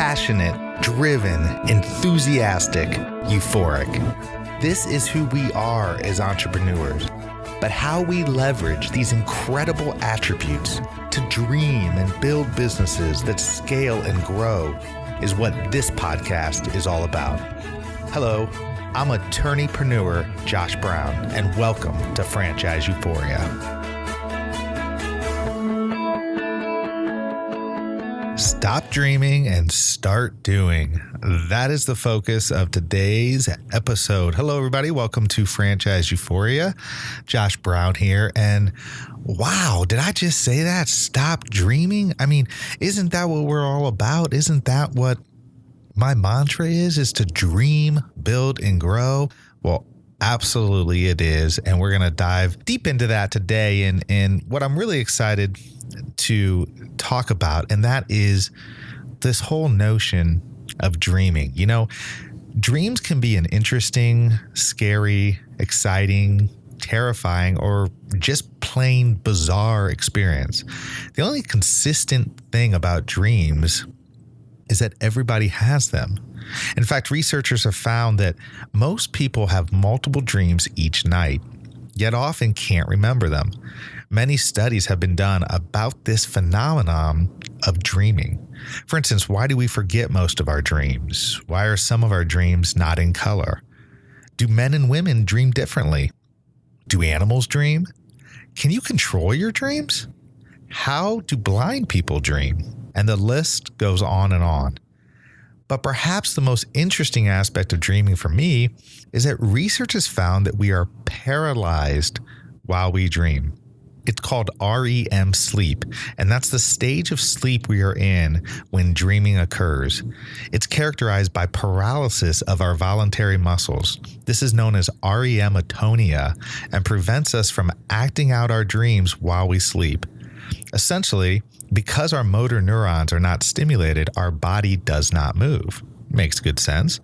passionate, driven, enthusiastic, euphoric. This is who we are as entrepreneurs. But how we leverage these incredible attributes to dream and build businesses that scale and grow is what this podcast is all about. Hello, I'm attorneypreneur Josh Brown, and welcome to Franchise Euphoria. Stop dreaming and start doing. That is the focus of today's episode. Hello, everybody. Welcome to Franchise Euphoria. Josh Brown here. And wow, did I just say that? Stop dreaming? I mean, isn't that what we're all about? Isn't that what my mantra is to dream, build, and grow? Well, absolutely it is. And we're going to dive deep into that today. And what I'm really excited to talk about, and that is this whole notion of dreaming. You know, dreams can be an interesting, scary, exciting, terrifying, or just plain bizarre experience. The only consistent thing about dreams is that everybody has them. In fact, researchers have found that most people have multiple dreams each night, yet often can't remember them. Many studies have been done about this phenomenon of dreaming. For instance, why do we forget most of our dreams? Why are some of our dreams not in color? Do men and women dream differently? Do animals dream? Can you control your dreams? How do blind people dream? And the list goes on and on. But perhaps the most interesting aspect of dreaming for me is that research has found that we are paralyzed while we dream. It's called REM sleep, and that's the stage of sleep we are in when dreaming occurs. It's characterized by paralysis of our voluntary muscles. This is known as REM atonia and prevents us from acting out our dreams while we sleep. Essentially, because our motor neurons are not stimulated, our body does not move. Makes good sense.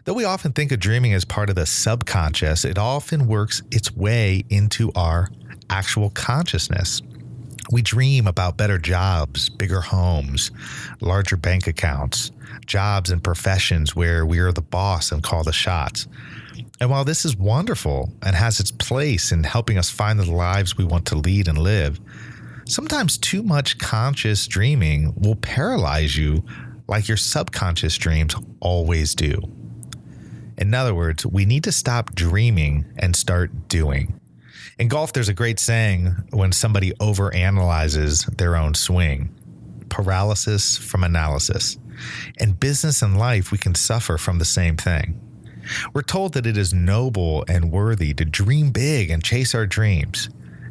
Though we often think of dreaming as part of the subconscious, it often works its way into our actual consciousness. We dream about better jobs, bigger homes, larger bank accounts, jobs and professions where we are the boss and call the shots. And while this is wonderful and has its place in helping us find the lives we want to lead and live, sometimes too much conscious dreaming will paralyze you like your subconscious dreams always do. In other words, we need to stop dreaming and start doing. In golf, there's a great saying when somebody overanalyzes their own swing: paralysis from analysis. In business and life, we can suffer from the same thing. We're told that it is noble and worthy to dream big and chase our dreams.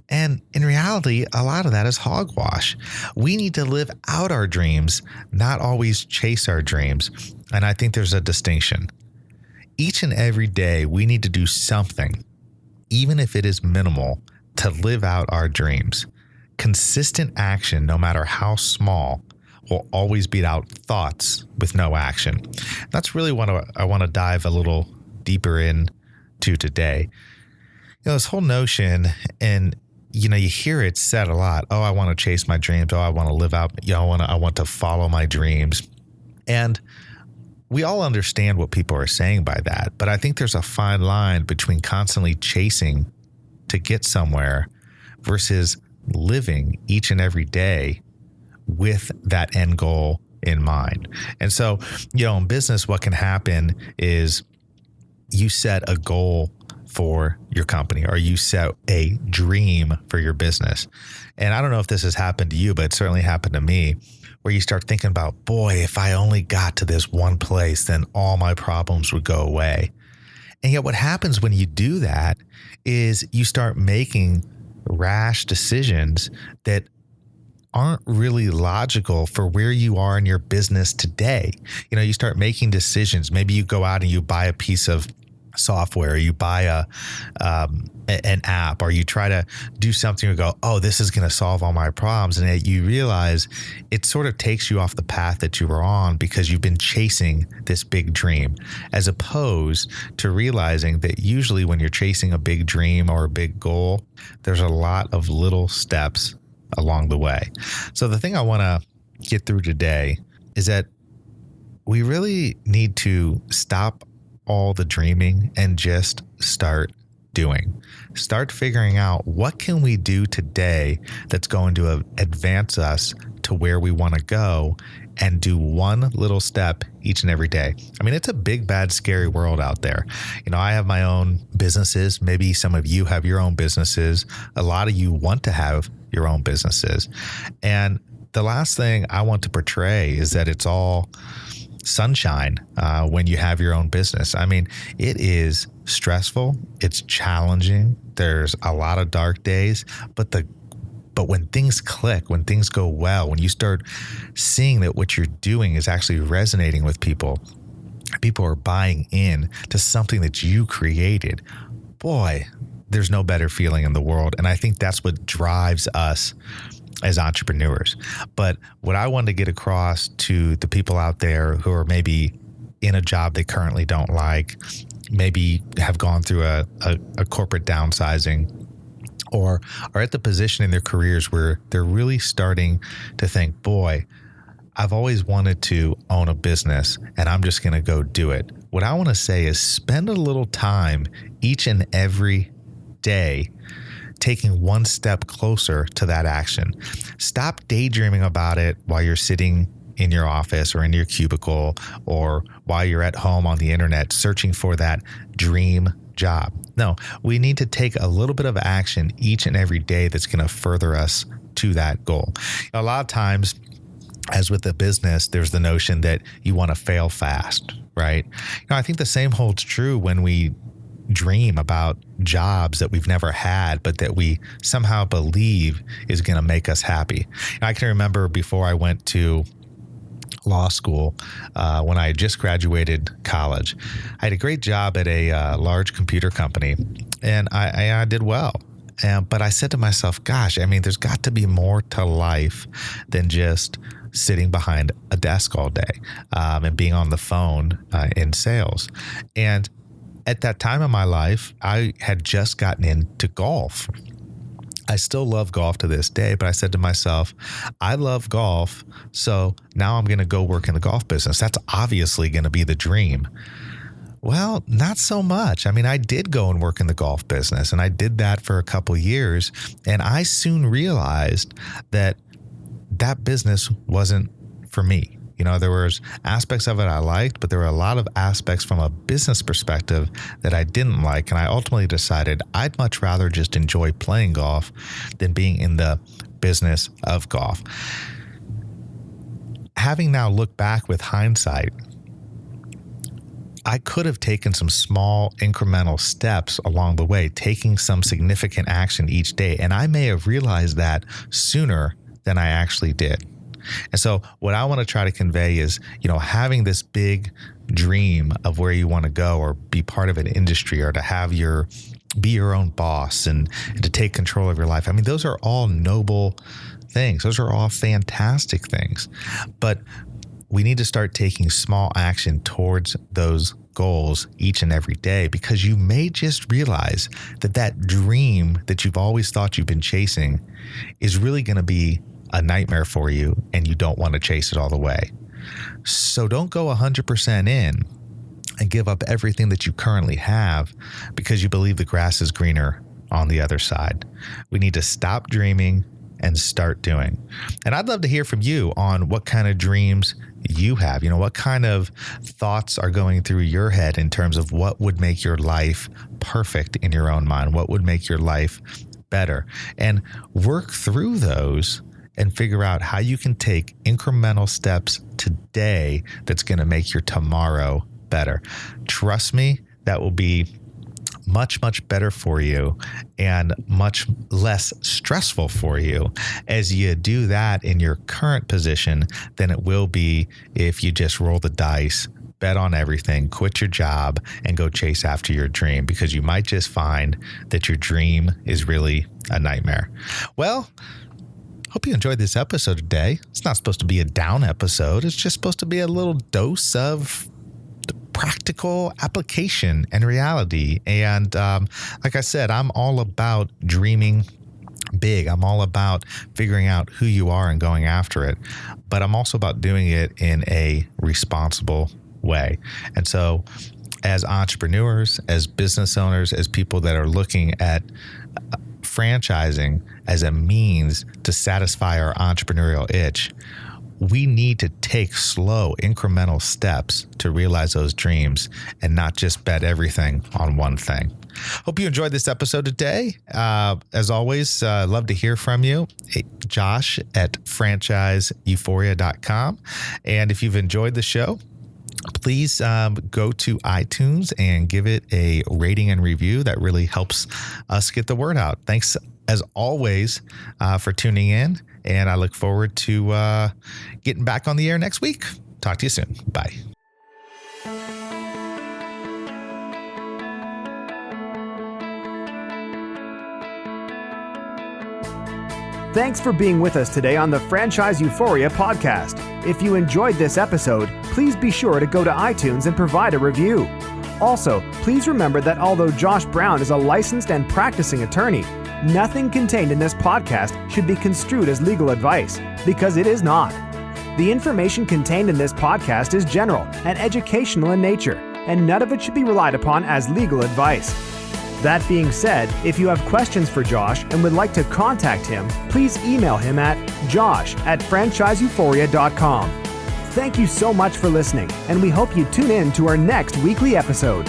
And in reality, a lot of that is hogwash. We need to live out our dreams, not always chase our dreams. And I think there's a distinction. Each and every day, we need to do something, even if it is minimal, to live out our dreams. Consistent action, no matter how small, will always beat out thoughts with no action. That's really what I want to dive a little deeper into today. You know, this whole notion, and you know, you hear it said a lot. Oh, I want to chase my dreams. Oh, I want to live out. You know, I want to follow my dreams. And we all understand what people are saying by that, but I think there's a fine line between constantly chasing to get somewhere versus living each and every day with that end goal in mind. And so, you know, in business, what can happen is you set a goal for your company, or you set a dream for your business. And I don't know if this has happened to you, but it certainly happened to me, where you start thinking about, boy, if I only got to this one place, then all my problems would go away. And yet what happens when you do that is you start making rash decisions that aren't really logical for where you are in your business today. You know, you start making decisions. Maybe you go out and you buy a piece of software, you buy an app, or you try to do something and go, oh, this is going to solve all my problems. And yet you realize it sort of takes you off the path that you were on because you've been chasing this big dream, as opposed to realizing that usually when you're chasing a big dream or a big goal, there's a lot of little steps along the way. So the thing I want to get through today is that we really need to stop all the dreaming and just start doing. Start figuring out what can we do today that's going to advance us to where we want to go, and do one little step each and every day. I mean, it's a big, bad, scary world out there. I have my own businesses. Maybe some of you have your own businesses. A lot of you want to have your own businesses. And the last thing I want to portray is that it's all sunshine when you have your own business. I mean, it is stressful. It's challenging. There's a lot of dark days, but when things click, when things go well, when you start seeing that what you're doing is actually resonating with people are buying in to something that you created, boy, there's no better feeling in the world. And I think that's what drives us as entrepreneurs. But what I want to get across to the people out there who are maybe in a job they currently don't like, maybe have gone through a corporate downsizing, or are at the position in their careers where they're really starting to think, boy, I've always wanted to own a business and I'm just going to go do it. What I want to say is spend a little time each and every day taking one step closer to that action. Stop daydreaming about it while you're sitting in your office or in your cubicle, or while you're at home on the internet searching for that dream job. No, we need to take a little bit of action each and every day that's going to further us to that goal. A lot of times, as with the business, there's the notion that you want to fail fast, right? I think the same holds true when we dream about jobs that we've never had, but that we somehow believe is going to make us happy. I can remember before I went to law school, when I had just graduated college, I had a great job at a large computer company, and I did well. But I said to myself, gosh, I mean, there's got to be more to life than just sitting behind a desk all day and being on the phone in sales. And at that time in my life, I had just gotten into golf. I still love golf to this day, but I said to myself, I love golf, so now I'm going to go work in the golf business. That's obviously going to be the dream. Well, not so much. I mean, I did go and work in the golf business, and I did that for a couple years, and I soon realized that that business wasn't for me. There was aspects of it I liked, but there were a lot of aspects from a business perspective that I didn't like. And I ultimately decided I'd much rather just enjoy playing golf than being in the business of golf. Having now looked back with hindsight, I could have taken some small incremental steps along the way, taking some significant action each day. And I may have realized that sooner than I actually did. And so what I want to try to convey is, having this big dream of where you want to go, or be part of an industry, or to be your own boss and to take control of your life. I mean, those are all noble things. Those are all fantastic things. But we need to start taking small action towards those goals each and every day, because you may just realize that dream that you've always thought you've been chasing is really going to be a nightmare for you, and you don't want to chase it all the way. So don't go 100% in and give up everything that you currently have because you believe the grass is greener on the other side. We need to stop dreaming and start doing. And I'd love to hear from you on what kind of dreams you have. What kind of thoughts are going through your head in terms of what would make your life perfect in your own mind, what would make your life better, and work through those and figure out how you can take incremental steps today that's going to make your tomorrow better. Trust me, that will be much, much better for you and much less stressful for you as you do that in your current position than it will be if you just roll the dice, bet on everything, quit your job, and go chase after your dream, because you might just find that your dream is really a nightmare. Well, hope you enjoyed this episode today. It's not supposed to be a down episode. It's just supposed to be a little dose of practical application and reality. And like I said, I'm all about dreaming big. I'm all about figuring out who you are and going after it, but I'm also about doing it in a responsible way. And so as entrepreneurs, as business owners, as people that are looking at franchising as a means to satisfy our entrepreneurial itch, we need to take slow, incremental steps to realize those dreams and not just bet everything on one thing. Hope you enjoyed this episode today. As always, love to hear from you. Josh at franchiseeuphoria.com. And if you've enjoyed the show, please go to iTunes and give it a rating and review. That really helps us get the word out. Thanks, as always, for tuning in. And I look forward to getting back on the air next week. Talk to you soon. Bye. Thanks for being with us today on the Franchise Euphoria podcast. If you enjoyed this episode, please be sure to go to iTunes and provide a review. Also, please remember that although Josh Brown is a licensed and practicing attorney, nothing contained in this podcast should be construed as legal advice, because it is not. The information contained in this podcast is general and educational in nature, and none of it should be relied upon as legal advice. That being said, if you have questions for Josh and would like to contact him, please email him at josh@franchiseeuphoria.com. Thank you so much for listening, and we hope you tune in to our next weekly episode.